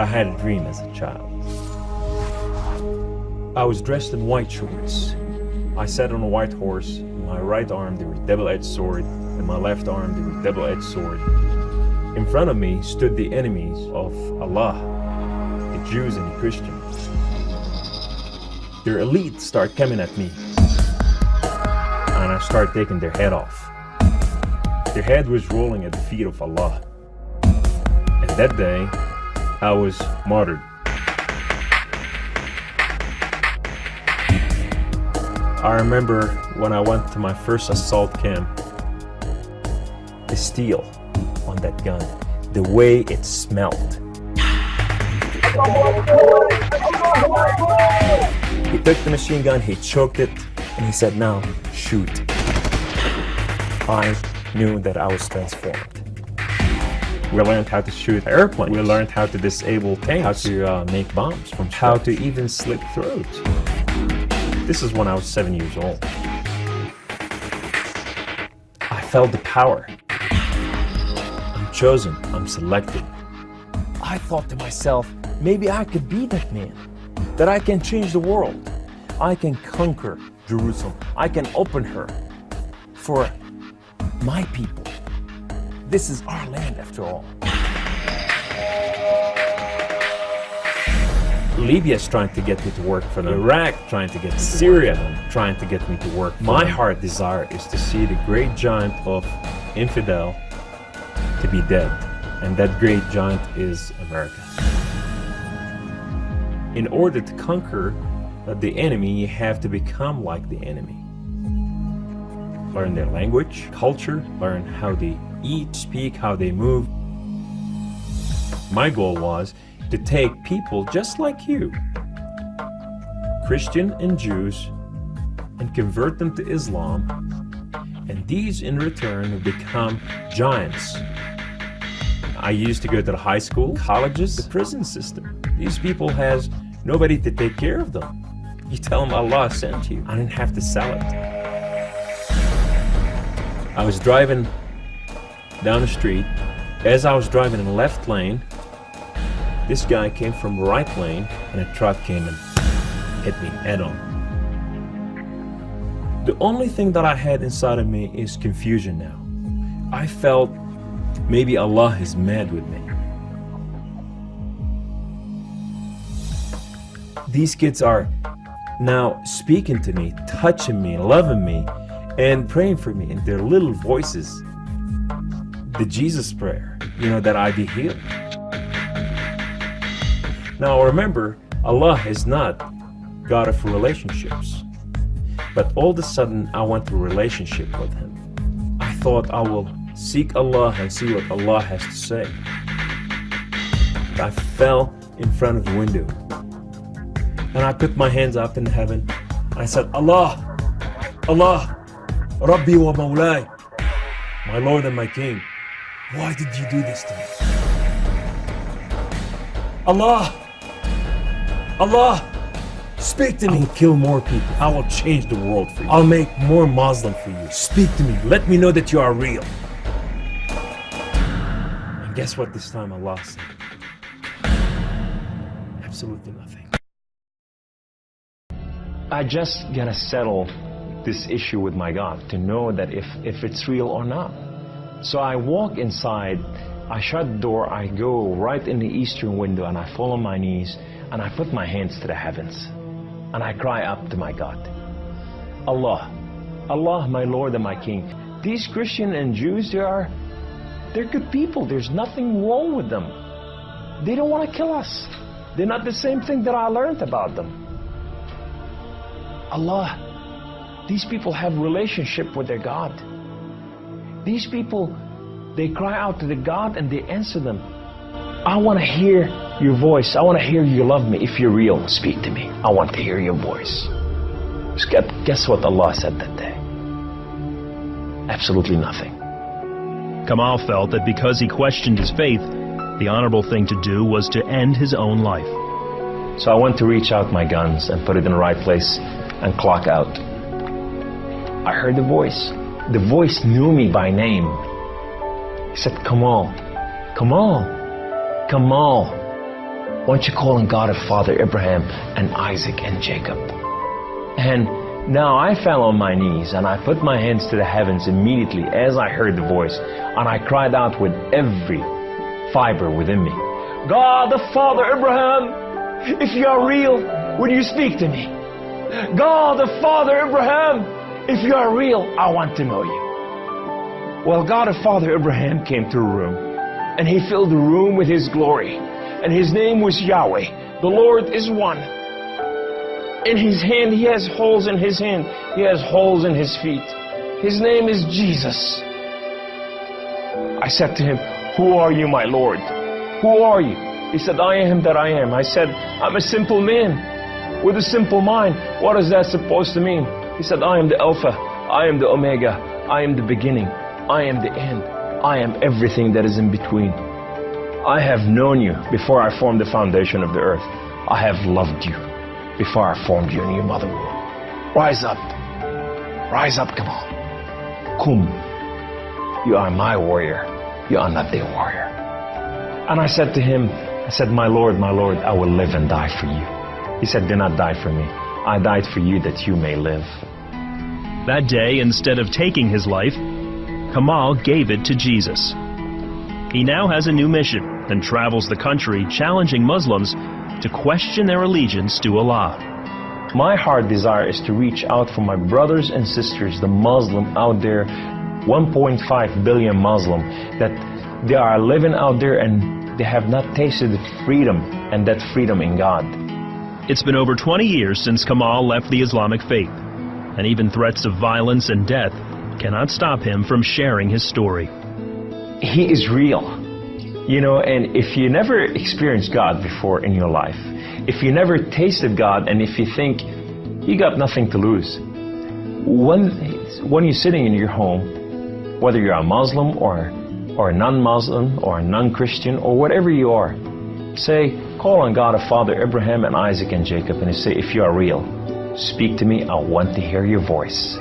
I had a dream as a child. I was dressed in white shorts. I sat on a white horse. In my right arm there was a double-edged sword. In my left arm there was a double-edged sword. In front of me stood the enemies of Allah, the Jews and the Christians. Their elite start coming at me, and I start taking their head off. Their head was rolling at the feet of Allah. And that day, I was martyred. I remember when I went to my first assault camp, the steel on that gun, the way it smelled. He took the machine gun, he choked it, and he said, "Now, shoot." I knew that I was transformed. We learned how to shoot airplanes. We learned how to disable tanks, how to make bombs, from how to even slit throats. This is when I was 7 years old. I felt the power. I'm chosen, I'm selected. I thought to myself, maybe I could be that man, that I can change the world. I can conquer Jerusalem. I can open her for my people. This is our land after all. Libya is trying to get me to work for them. Iraq trying to get Syria trying to get me to work for My heart desire is to see the great giant of infidel to be dead. And that great giant is America. In order to conquer the enemy, you have to become like the enemy. Learn their language, culture, learn how they eat, speak, how they move. My goal was to take people just like you, Christian and Jews, and convert them to Islam, and these in return have become giants. I used to go to the high school, colleges, the prison system. These people has nobody to take care of them. You tell them Allah sent you. I didn't have to sell it. I was driving down the street. As I was driving in the left lane, this guy came from the right lane, and a truck came and hit me head on. The only thing that I had inside of me is confusion now. I felt maybe Allah is mad with me. These kids are now speaking to me, touching me, loving me, and praying for me in their little voices. The Jesus prayer, that I be healed. Now remember, Allah is not God of relationships. But all of a sudden, I went through a relationship with Him. I thought I will seek Allah and see what Allah has to say. I fell in front of the window. And I put my hands up in heaven. I said, Allah, Allah, Rabbi wa Mawlai, my Lord and my King, why did you do this to me? Allah, Allah, speak to me. I will kill more people. I will change the world for you. I'll make more Muslim for you. Speak to me. Let me know that you are real. And guess what this time Allah said? Absolutely nothing. I just gotta settle this issue with my God to know that if it's real or not. So I walk inside, I shut the door, I go right in the eastern window, and I fall on my knees, and I put my hands to the heavens, and I cry up to my God. Allah, Allah, my Lord and my King. These Christian and Jews, they're good people. There's nothing wrong with them. They don't want to kill us. They're not the same thing that I learned about them. Allah, these people have relationship with their God. These people, they cry out to the God and they answer them. I want to hear your voice. I want to hear you love me. If you're real, speak to me. I want to hear your voice. Guess what Allah said that day? Absolutely nothing. Kamal felt that because he questioned his faith, the honorable thing to do was to end his own life. So I went to reach out my guns and put it in the right place and clock out. I heard the voice. The voice knew me by name. He said, Kamal, Kamal, Kamal. Why don't you call on God of Father Abraham and Isaac and Jacob? And now I fell on my knees and I put my hands to the heavens immediately as I heard the voice, and I cried out with every fiber within me, God the Father Abraham, if you are real, would you speak to me? God the Father Abraham, if you are real, I want to know you. Well, God of Father Abraham came to the room, and He filled the room with His glory, and His name was Yahweh. The Lord is one. In His hand, He has holes in His hand. He has holes in His feet. His name is Jesus. I said to Him, who are you, my Lord? Who are you? He said, I am that I am. I said, I'm a simple man with a simple mind. What is that supposed to mean? He said, I am the Alpha. I am the Omega. I am the beginning. I am the end. I am everything that is in between. I have known you before I formed the foundation of the earth. I have loved you before I formed you in your mother womb. Rise up. Rise up, come on. Come. You are my warrior. You are not their warrior. And I said to him, I said, my Lord, I will live and die for you. He said, do not die for me. I died for you that you may live. That day, instead of taking his life, Kamal gave it to Jesus. He now has a new mission and travels the country challenging Muslims to question their allegiance to Allah. My heart desire is to reach out for my brothers and sisters, the Muslim out there, 1.5 billion Muslim, that they are living out there and they have not tasted the freedom, and that freedom in God. It's been over 20 years since Kamal left the Islamic faith, and even threats of violence and death cannot stop him from sharing his story. He is real. You know, and if you never experienced God before in your life, if you never tasted God, and if you think you got nothing to lose, when you're sitting in your home, whether you're a Muslim or a non-Muslim or a non-Christian or whatever you are, say, call on God of Father Abraham and Isaac and Jacob, and say, if you are real, speak to me, I want to hear your voice.